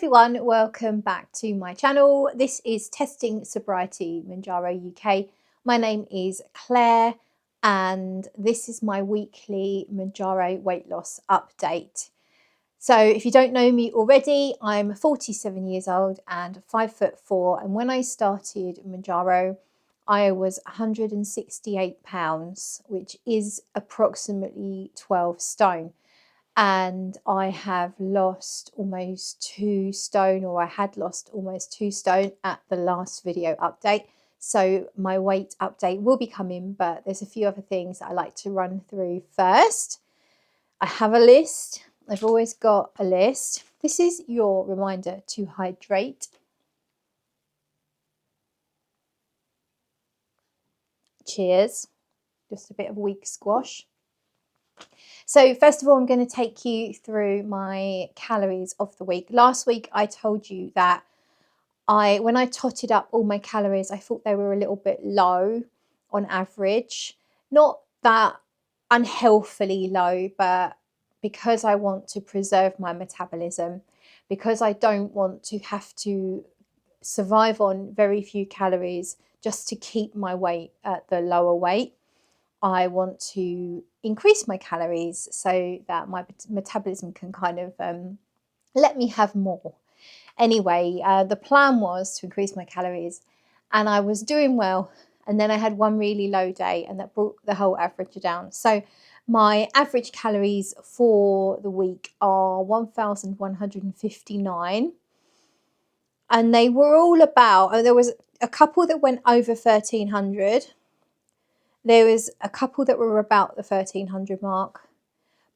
everyone, welcome back to my channel. This is Testing Sobriety Mounjaro UK. My name is Claire and this is my weekly Mounjaro weight loss update. So if you don't know me already, I'm 47 years old and 5'4", and when I started Mounjaro I was 168 pounds, which is approximately 12 stone. And I have lost almost 2 stone, or I had lost almost 2 stone at the last video update. So my weight update will be coming, but there's a few other things that I like to run through first. I have a list. I've always got a list. This is your reminder to hydrate. Cheers. Just a bit of weak squash. So first of all, I'm going to take you through my calories of the week. Last week, I told you that when I totted up all my calories, I thought they were a little bit low on average. Not that unhealthily low, but because I want to preserve my metabolism, because I don't want to have to survive on very few calories just to keep my weight at the lower weight. I want to increase my calories so that my metabolism can kind of let me have more. Anyway, the plan was to increase my calories and I was doing well. And then I had one really low day and that brought the whole average down. So my average calories for the week are 1,159. And they were all about, there was a couple that went over 1,300. There was a couple that were about the 1,300 mark,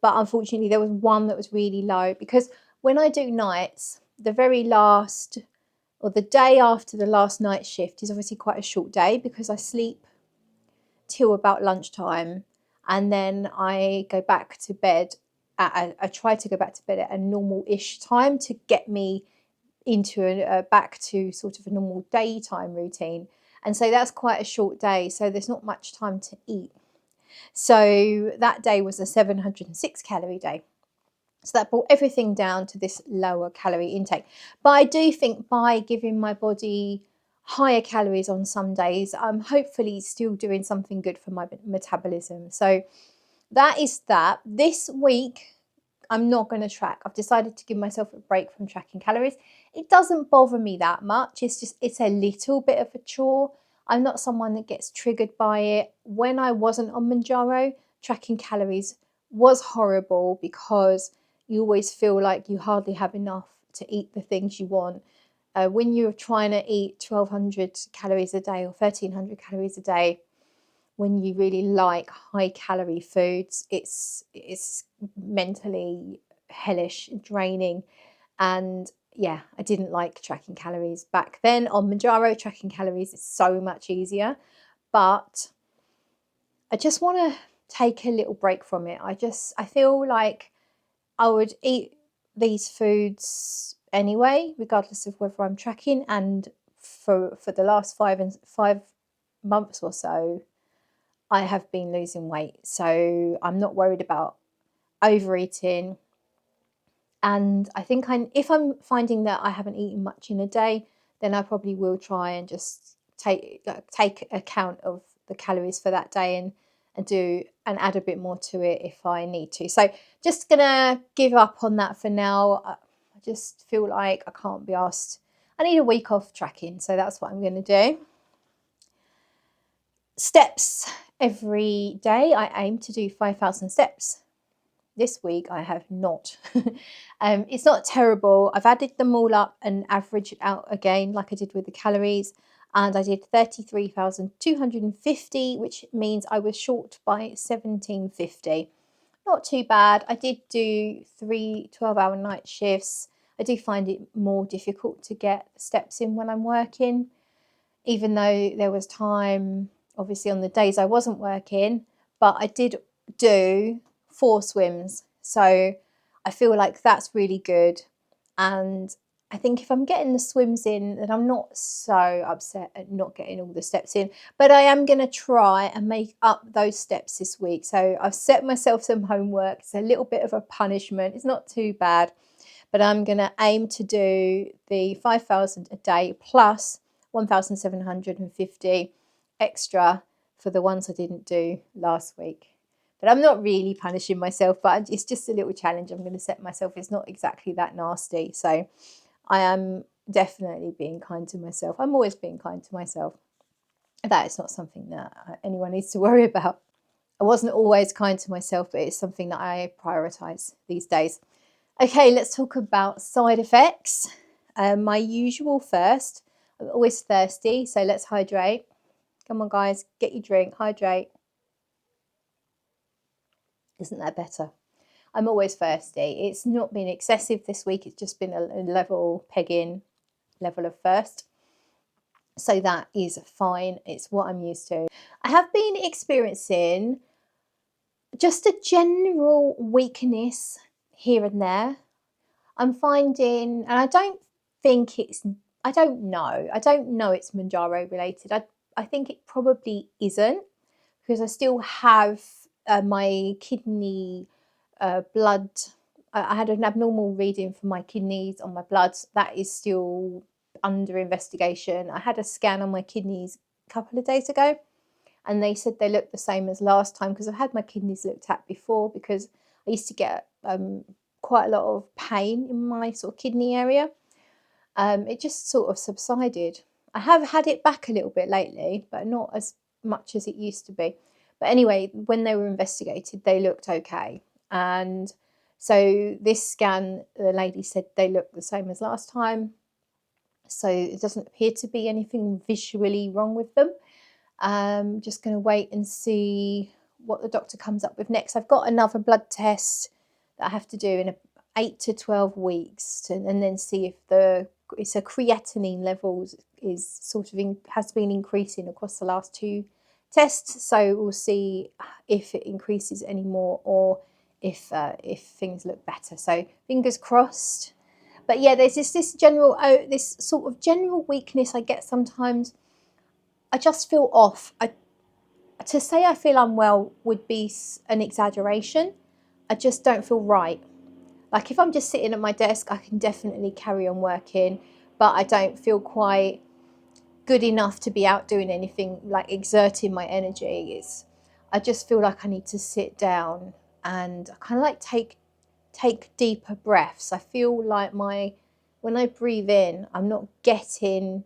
but unfortunately there was one that was really low because when I do nights, the very last or the day after the last night shift is obviously quite a short day because I sleep till about lunchtime and then I go back to bed. I try to go back to bed at a normal-ish time to get me into back to sort of a normal daytime routine. And so that's quite a short day, so there's not much time to eat. So that day was a 706 calorie day. So that brought everything down to this lower calorie intake. But I do think by giving my body higher calories on some days, I'm hopefully still doing something good for my metabolism. So that is that. This week, I'm not going to track. I've decided to give myself a break from tracking calories. It doesn't bother me that much. It's a little bit of a chore. I'm not someone that gets triggered by it. When I wasn't on Mounjaro, tracking calories was horrible because you always feel like you hardly have enough to eat the things you want. When you're trying to eat 1,200 calories a day or 1,300 calories a day, when you really like high calorie foods, it's mentally hellish, draining. And yeah, I didn't like tracking calories back then. On Mounjaro, tracking calories is so much easier, but I just want to take a little break from it. I feel like I would eat these foods anyway, regardless of whether I'm tracking. And for the last 5 months or so, I have been losing weight, so I'm not worried about overeating. And I think if I'm finding that I haven't eaten much in a day, then I probably will try and just take account of the calories for that day and add a bit more to it if I need to. So just gonna give up on that for now. I just feel like I can't be asked. I need a week off tracking, so that's what I'm going to do. Steps every day. I aim to do 5,000 steps. This week I have not. It's not terrible. I've added them all up and averaged it out again like I did with the calories, and I did 33,250, which means I was short by 1,750. Not too bad. I did do 3 12-hour night shifts. I do find it more difficult to get steps in when I'm working, even though there was time obviously on the days I wasn't working, but I did do 4 swims. So I feel like that's really good. And I think if I'm getting the swims in, then I'm not so upset at not getting all the steps in. But I am going to try and make up those steps this week. So I've set myself some homework. It's a little bit of a punishment. It's not too bad. but I'm going to aim to do the 5,000 a day plus 1,750 extra for the ones I didn't do last week. But I'm not really punishing myself, but it's just a little challenge I'm going to set myself. It's not exactly that nasty. So I am definitely being kind to myself. I'm always being kind to myself. That is not something that anyone needs to worry about. I wasn't always kind to myself, but it's something that I prioritise these days. Okay, let's talk about side effects. My usual first. I'm always thirsty, so let's hydrate. Come on, guys, get your drink, hydrate. Isn't that better? I'm always thirsty. It's not been excessive this week. It's just been a level pegging level of thirst. So that is fine. It's what I'm used to. I have been experiencing just a general weakness here and there. I'm finding, and I don't know it's Mounjaro related. I think it probably isn't, because I still have my kidney blood. I had an abnormal reading for my kidneys on my bloods. That is still under investigation. I had a scan on my kidneys a couple of days ago, and they said they looked the same as last time, because I've had my kidneys looked at before, because I used to get quite a lot of pain in my sort of kidney area. It just sort of subsided. I have had it back a little bit lately, but not as much as it used to be. But anyway, when they were investigated, they looked okay. And so this scan, the lady said they look the same as last time. So it doesn't appear to be anything visually wrong with them. Just going to wait and see what the doctor comes up with next. I've got another blood test that I have to do in 8 to 12 weeks, and then see if it's a creatinine levels is sort of has been increasing across the last 2 tests. So we'll see if it increases anymore, or if things look better. So fingers crossed. But yeah, there's this sort of general weakness I get sometimes. I just feel off. To say I feel unwell would be an exaggeration. I just don't feel right. Like if I'm just sitting at my desk, I can definitely carry on working, but I don't feel quite good enough to be out doing anything, like exerting my energy. I just feel like I need to sit down and kind of like take deeper breaths. I feel like when I breathe in, I'm not getting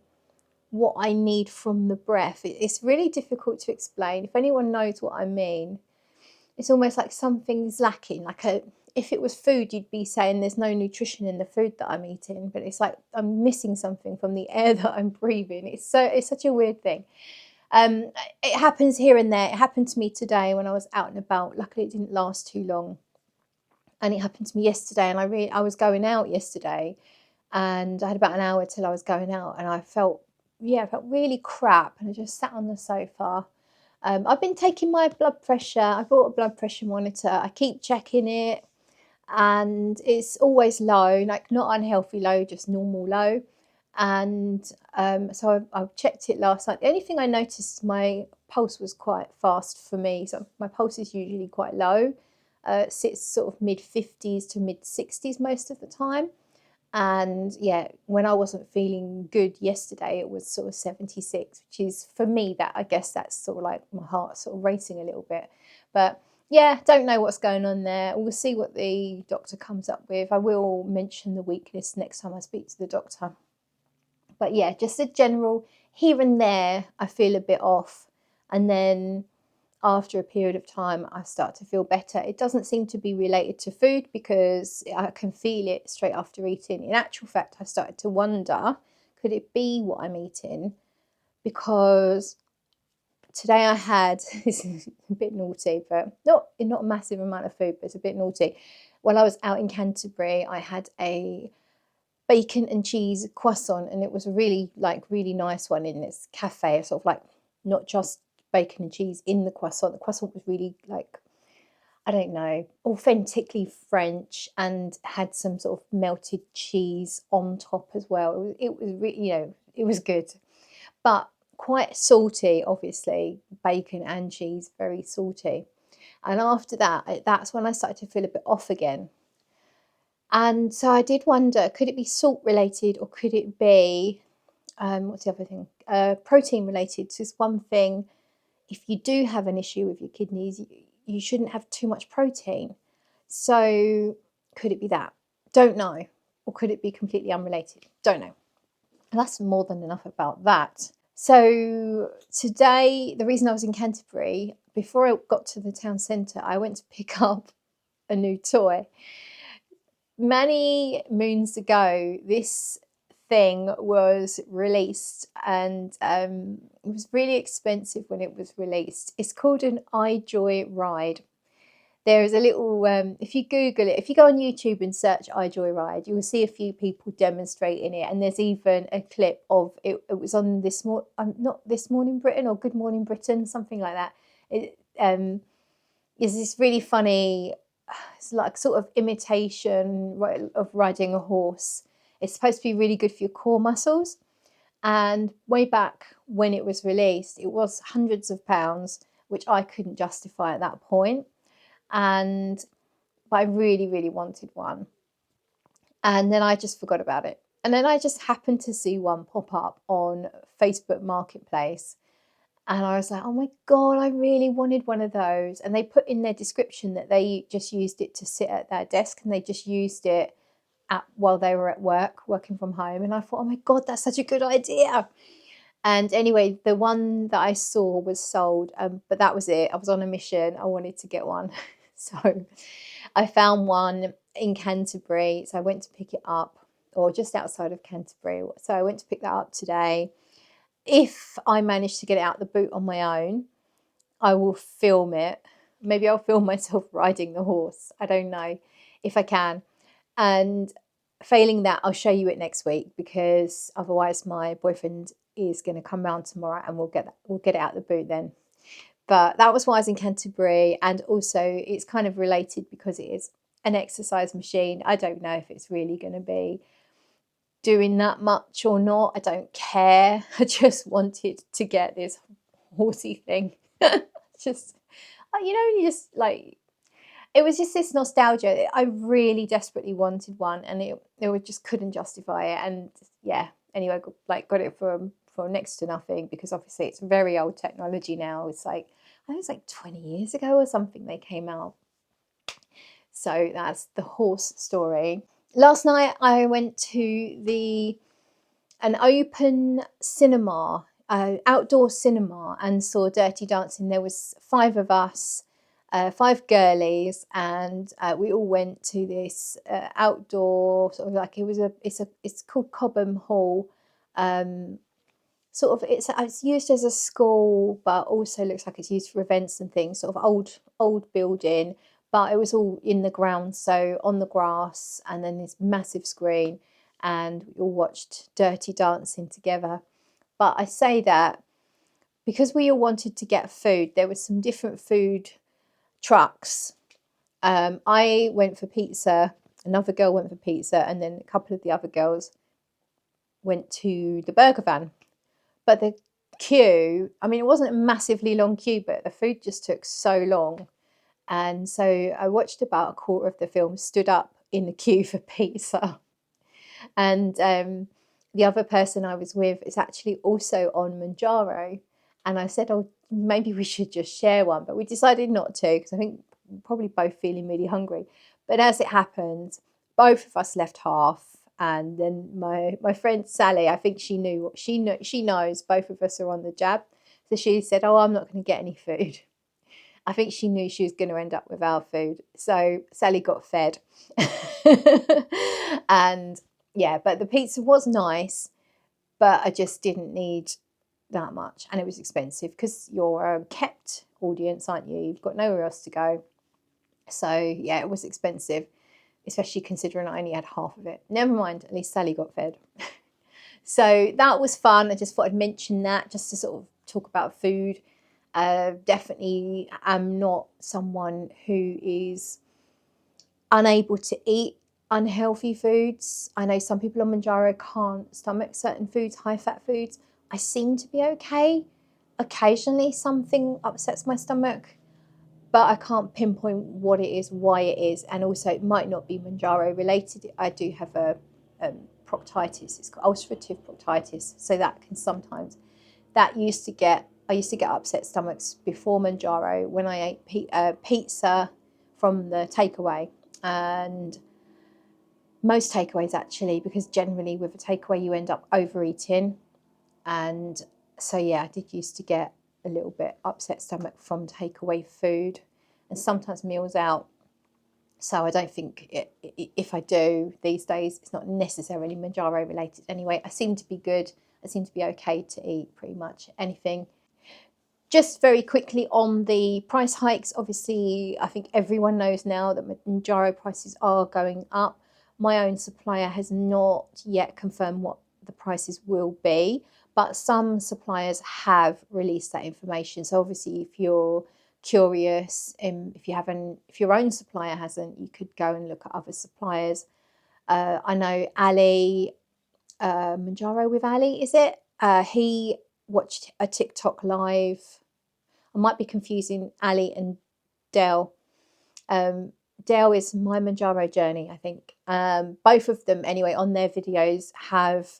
what I need from the breath. It's really difficult to explain. If anyone knows what I mean, it's almost like something's lacking. If it was food, you'd be saying there's no nutrition in the food that I'm eating, but it's like I'm missing something from the air that I'm breathing. It's such a weird thing. It happens here and there. It happened to me today when I was out and about. Luckily, it didn't last too long. And it happened to me yesterday, and I was going out yesterday, and I had about an hour till I was going out, and I felt really crap, and I just sat on the sofa. I've been taking my blood pressure. I bought a blood pressure monitor. I keep checking it, and it's always low, like not unhealthy low, just normal low. And so I checked it last night. The only thing I noticed is my pulse was quite fast for me. So my pulse is usually quite low. It sits sort of mid-50s to mid-60s most of the time. And yeah, when I wasn't feeling good yesterday, it was sort of 76, which is, for me, that I guess that's sort of like my heart sort of racing a little bit. But yeah, don't know what's going on there. We'll see what the doctor comes up with. I will mention the weakness next time I speak to the doctor. But yeah, just a general here and there, I feel a bit off. And then after a period of time, I start to feel better. It doesn't seem to be related to food, because I can feel it straight after eating. In actual fact, I started to wonder, could it be what I'm eating? Because today I had, this is a bit naughty, but not a massive amount of food, but it's a bit naughty. While I was out in Canterbury, I had a bacon and cheese croissant, and it was a really nice one in this cafe, sort of like not just bacon and cheese in the croissant. The croissant was really I don't know, authentically French, and had some sort of melted cheese on top as well. It was really, it was good, but quite salty, obviously, bacon and cheese, very salty. And after that, that's when I started to feel a bit off again. And so I did wonder, could it be salt related or could it be, what's the other thing? Protein related. So it's one thing, if you do have an issue with your kidneys, you shouldn't have too much protein. So could it be that? Don't know. Or could it be completely unrelated? Don't know. And that's more than enough about that. So today, the reason I was in Canterbury, before I got to the town centre, I went to pick up a new toy. Many moons ago, this thing was released, and it was really expensive when it was released. It's called an iJoy ride. There is a little, if you Google it, if you go on YouTube and search iJoy ride, you will see a few people demonstrating it. And there's even a clip of it. It was on not This Morning Britain or Good Morning Britain, something like that. It is this really funny, it's like sort of imitation of riding a horse. It's supposed to be really good for your core muscles. And way back when it was released, it was hundreds of pounds, which I couldn't justify at that point. But I really, really wanted one. And then I just forgot about it. And then I just happened to see one pop up on Facebook Marketplace. And I was like, oh my God, I really wanted one of those. And they put in their description that they just used it to sit at their desk, and they just used it while they were at work, working from home. And I thought, oh my God, that's such a good idea. And anyway, the one that I saw was sold, but that was it. I was on a mission. I wanted to get one. So I found one in Canterbury. So I went to pick it up, or just outside of Canterbury. So I went to pick that up today. If I manage to get it out the boot on my own, I will film it. Maybe I'll film myself riding the horse. I don't know if I can. And failing that, I'll show you it next week, because otherwise my boyfriend is going to come round tomorrow and we'll get it out the boot then. But that was why I was in Canterbury, and also it's kind of related because it is an exercise machine. I don't know if it's really going to be doing that much or not. I don't care. I just wanted to get this horsey thing. Just, you just like, it was just this nostalgia. I really desperately wanted one, and it just couldn't justify it. And yeah, anyway, got it for next to nothing, because obviously it's very old technology now. It's like, I think it's like 20 years ago or something they came out. So that's the horse story. Last night I went to an open cinema, outdoor cinema, and saw Dirty Dancing. There was 5 of us, 5 girlies, and we all went to this outdoor sort of like, it's called Cobham Hall. Sort of it's used as a school, but also looks like it's used for events and things. Sort of old building, but it was all in the ground, so on the grass, and then this massive screen, and we all watched Dirty Dancing together. But I say that because we all wanted to get food. There was some different food trucks. I went for pizza, another girl went for pizza, and then a couple of the other girls went to the burger van. But the queue, I mean, it wasn't a massively long queue, but the food just took so long. And so I watched about a quarter of the film, stood up in the queue for pizza. And the other person I was with is actually also on Mounjaro. And I said, oh, maybe we should just share one. But we decided not to, because I think we're probably both feeling really hungry. But as it happened, both of us left half. And then my friend Sally, I think she knows both of us are on the jab. So she said, oh, I'm not going to get any food. I think she knew she was going to end up with our food. So Sally got fed. And yeah, but the pizza was nice, but I just didn't need that much. And it was expensive, because you're a kept audience, aren't you? You've got nowhere else to go. So yeah, it was expensive, especially considering I only had half of it. Never mind, at least Sally got fed. So that was fun. I just thought I'd mention that, just to sort of talk about food. Definitely am not someone who is unable to eat unhealthy foods. I know some people on Mounjaro can't stomach certain foods, high-fat foods. I seem to be okay. Occasionally something upsets my stomach, but I can't pinpoint what it is, why it is, and also it might not be Mounjaro related. I do have a proctitis. It's called ulcerative proctitis, so that can sometimes I used to get upset stomachs before Mounjaro when I ate pizza from the takeaway, and most takeaways actually, because generally with a takeaway you end up overeating, and so yeah, I did used to get a little bit upset stomach from takeaway food and sometimes meals out. So I don't think if I do these days, it's not necessarily Mounjaro related anyway. I seem to be good. I seem to be okay to eat pretty much anything. Just very quickly on the price hikes, obviously I think everyone knows now that Mounjaro prices are going up. My own supplier has not yet confirmed what the prices will be, but some suppliers have released that information. So obviously if you're curious, if your own supplier hasn't, you could go and look at other suppliers. I know Ali, Mounjaro with Ali, is it? He watched a TikTok live. I might be confusing Ali and Dell. Dell is My Mounjaro Journey, I think. Both of them, anyway, on their videos have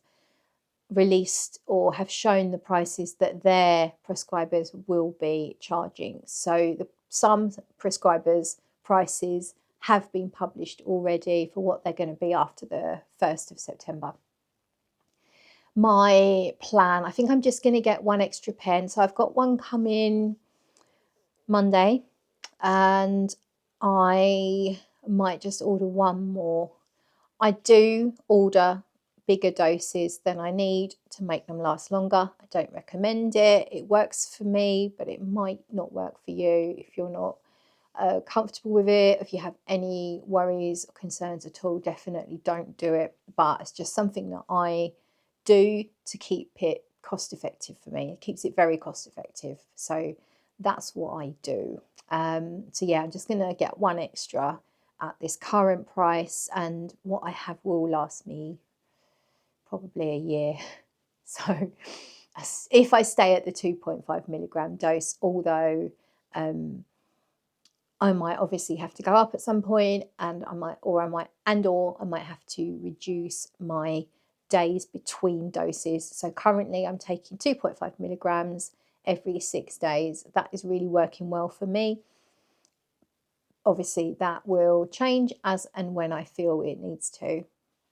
released or have shown the prices that their prescribers will be charging. So some prescribers' prices have been published already for what they're going to be after the 1st of September. My plan, I think I'm just going to get one extra pen. So I've got one coming Monday, and I might just order one more. I do order bigger doses than I need to make them last longer. I don't recommend it. It works for me, but it might not work for you if you're not comfortable with it. If you have any worries or concerns at all, definitely don't do it. But it's just something that I do to keep it cost effective for me. It keeps it very cost effective. So that's what I do. So yeah, I'm just going to get one extra at this current price, and what I have will last me probably a year. So if I stay at the 2.5mg dose, although I might obviously have to go up at some point, and I might have to reduce my days between doses. So currently I'm taking 2.5mg every 6 days. That is really working well for me. Obviously that will change as and when I feel it needs to,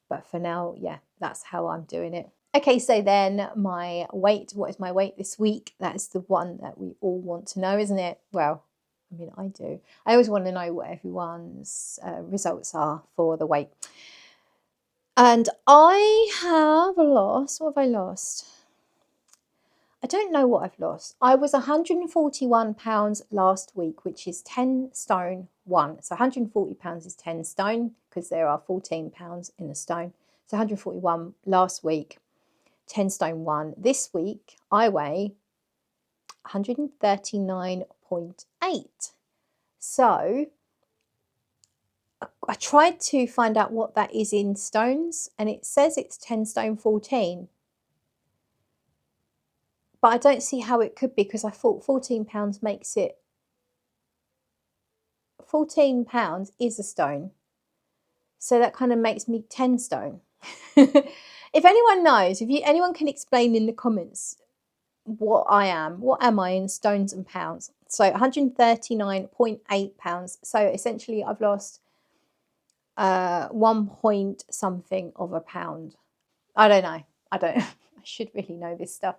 but for now, yeah, that's how I'm doing it. Okay, so then my weight, what is my weight this week? That is the one that we all want to know, isn't it? Well, I mean, I do. I always want to know what everyone's results are for the weight. And I have lost, what have I lost? I don't know what I've lost. I was 141 pounds last week, which is 10 stone 1. So 140 pounds is 10 stone because there are 14 pounds in a stone. So 141 last week, 10 stone 1. This week I weigh 139.8. So I tried to find out what that is in stones, and it says it's 10 stone 14. But I don't see how it could be, because I thought 14 pounds makes it, 14 pounds is a stone. So that kind of makes me 10 stone. If anyone knows, anyone can explain in the comments what am I in stones and pounds? So 139.8 pounds. So essentially I've lost 1 point something of a pound. I don't know. I should really know this stuff.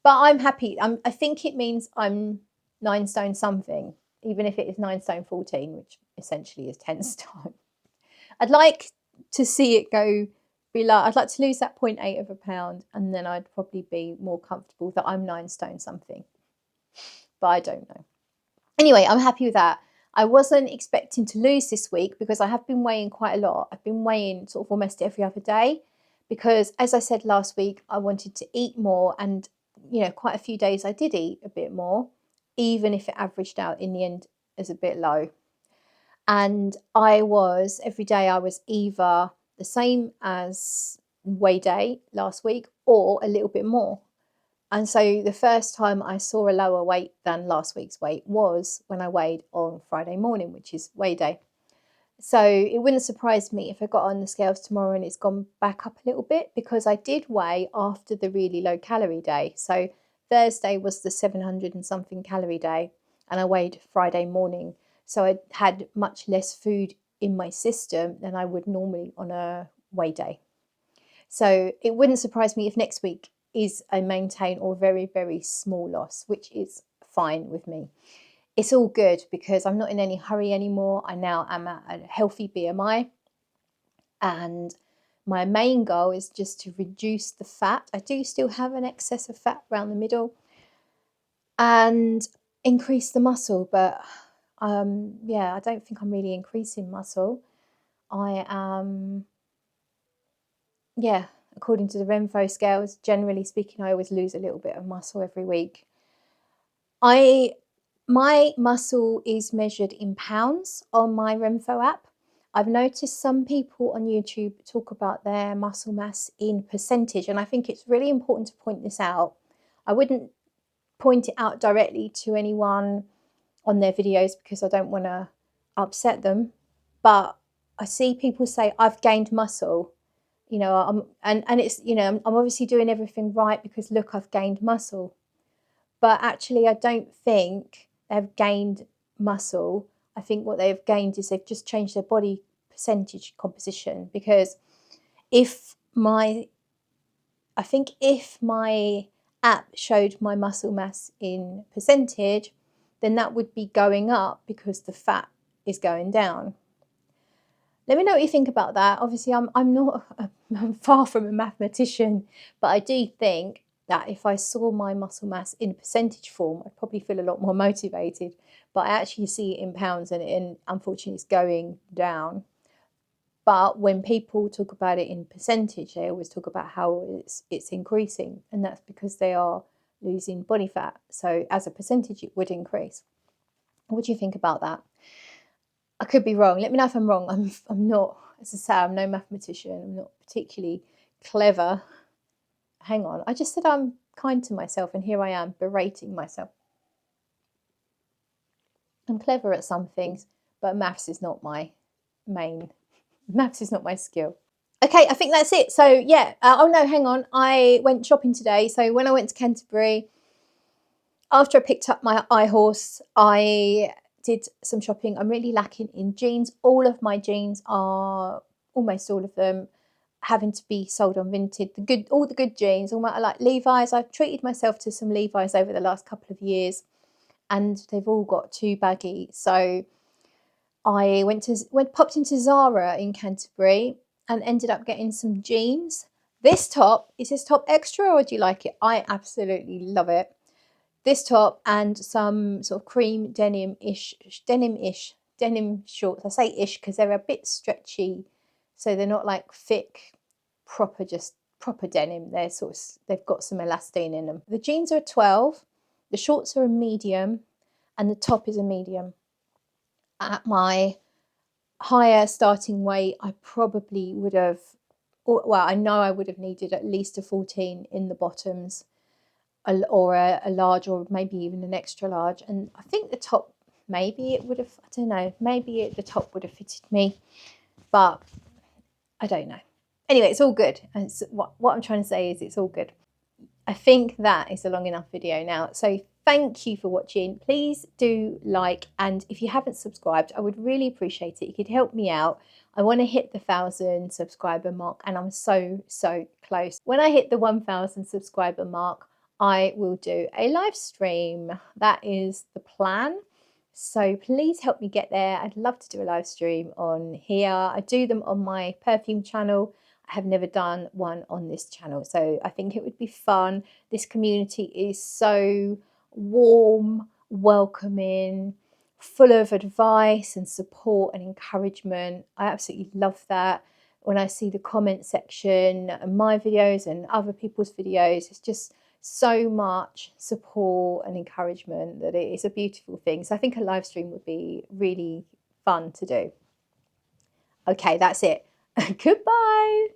But I'm happy. I think it means I'm 9 stone something, even if it is 9 stone 14, which essentially is 10 stone. I'd like to see it go below. I'd like to lose that 0.8 of a pound, and then I'd probably be more comfortable that I'm 9 stone something. But I don't know. Anyway, I'm happy with that. I wasn't expecting to lose this week because I have been weighing quite a lot. I've been weighing sort of almost every other day because, as I said last week, I wanted to eat more, and quite a few days I did eat a bit more, even if it averaged out in the end as a bit low. And every day I was either the same as weigh day last week or a little bit more. And so the first time I saw a lower weight than last week's weight was when I weighed on Friday morning, which is weigh day. So it wouldn't surprise me if I got on the scales tomorrow and it's gone back up a little bit, because I did weigh after the really low calorie day. So Thursday was the 700 and something calorie day, and I weighed Friday morning. So I had much less food in my system than I would normally on a weigh day. So it wouldn't surprise me if next week is a maintain or very, very small loss, which is fine with me. It's all good because I'm not in any hurry anymore. I now am at a healthy BMI, and my main goal is just to reduce the fat. I do still have an excess of fat around the middle, and increase the muscle, but yeah, I don't think I'm really increasing muscle. I am, yeah, according to the Renfo scales, generally speaking, I always lose a little bit of muscle every week. My muscle is measured in pounds on my Renfo app. I've noticed some people on YouTube talk about their muscle mass in percentage, and I think it's really important to point this out. I wouldn't point it out directly to anyone on their videos because I don't want to upset them, but I see people say, I've gained muscle. You know, and it's, you know, I'm obviously doing everything right because look, I've gained muscle. But actually, I don't think they've gained muscle. I think what they've gained is they've just changed their body percentage composition. Because if my app showed my muscle mass in percentage, then that would be going up because the fat is going down. Let me know what you think about that. Obviously, I'm far from a mathematician, but I do think that if I saw my muscle mass in percentage form, I'd probably feel a lot more motivated. But I actually see it in pounds, and unfortunately it's going down. But when people talk about it in percentage, they always talk about how it's increasing, and that's because they are losing body fat. So as a percentage, it would increase. What do you think about that? I could be wrong. Let me know if I'm wrong. I'm not, as I say, I'm no mathematician. I'm not particularly clever. Hang on. I just said I'm kind to myself, and here I am berating myself. I'm clever at some things, but maths is not my skill. Okay, I think that's it. So yeah. Oh no, hang on. I went shopping today. So when I went to Canterbury, after I picked up my iHorse, I did some shopping. I'm really lacking in jeans. All of my jeans are, almost all of them, having to be sold on Vinted. All the good jeans, all my, like Levi's. I've treated myself to some Levi's over the last couple of years, and they've all got too baggy. So I popped into Zara in Canterbury and ended up getting some jeans. Is this top extra, or do you like it? I absolutely love it. This top and some sort of cream denim shorts. I say ish because they're a bit stretchy, so they're not like thick, proper denim. They've got some elastane in them. The jeans are a 12, the shorts are a medium, and the top is a medium. At my higher starting weight, I probably would have, I know I would have needed at least a 14 in the bottoms, or a large, or maybe even an extra large. And I think the top, maybe it would have, I don't know, the top would have fitted me, but I don't know. Anyway, it's all good. And what I'm trying to say is it's all good. I think that is a long enough video now. So thank you for watching. Please do like, and if you haven't subscribed, I would really appreciate it. You could help me out. I want to hit the 1,000 subscriber mark, and I'm so close. When I hit the 1,000 subscriber mark, I will do a live stream. That is the plan. So please help me get there. I'd love to do a live stream on here. I do them on my perfume channel. I have never done one on this channel, so I think it would be fun. This community is so warm, welcoming, full of advice and support and encouragement. I absolutely love that. When I see the comment section and my videos and other people's videos, it's just so much support and encouragement that it is a beautiful thing. So I think a live stream would be really fun to do. Okay, that's it. Goodbye.